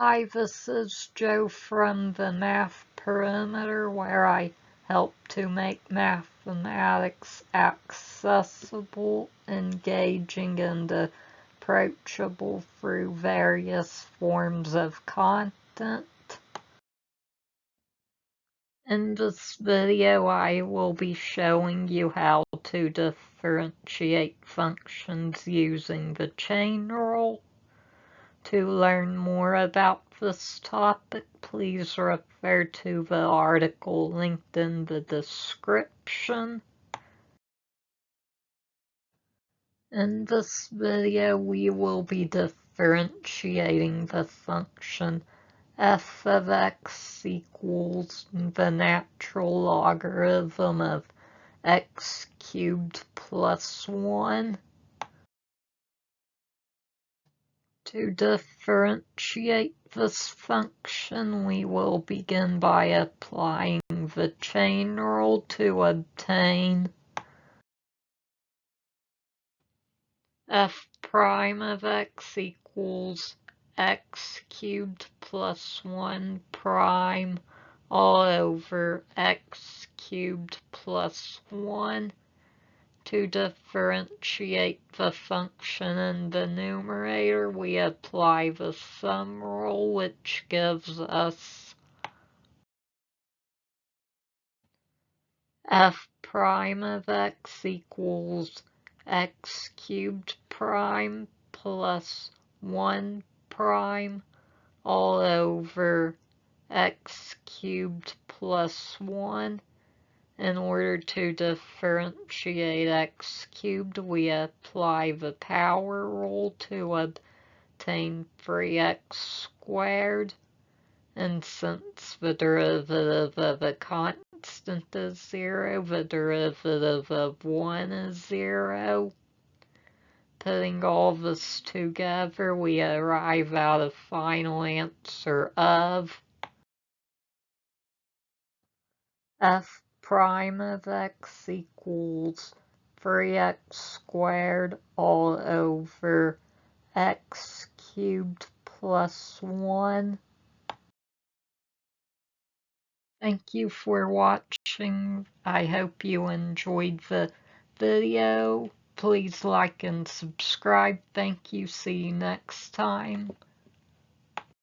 Hi, this is Joe from the Math Perimeter, where I help to make mathematics accessible, engaging, and approachable through various forms of content. In this video, I will be showing you how to differentiate functions using the chain rule. To learn more about this topic, please refer to the article linked in the description. In this video, we will be differentiating the function f of x equals the natural logarithm of x cubed plus 1. To differentiate this function, we will begin by applying the chain rule to obtain f prime of x equals x cubed plus 1 prime all over x cubed plus 1. To differentiate the function in the numerator, we apply the sum rule, which gives us f prime of x equals x cubed prime plus 1 prime all over x cubed plus 1. In order to differentiate x cubed, we apply the power rule to obtain 3x squared. And since the derivative of a constant is 0, the derivative of 1 is 0. Putting all this together, we arrive at a final answer of f prime of x equals 3x squared all over x cubed plus 1. Thank you for watching. I hope you enjoyed the video. Please like and subscribe. Thank you. See you next time.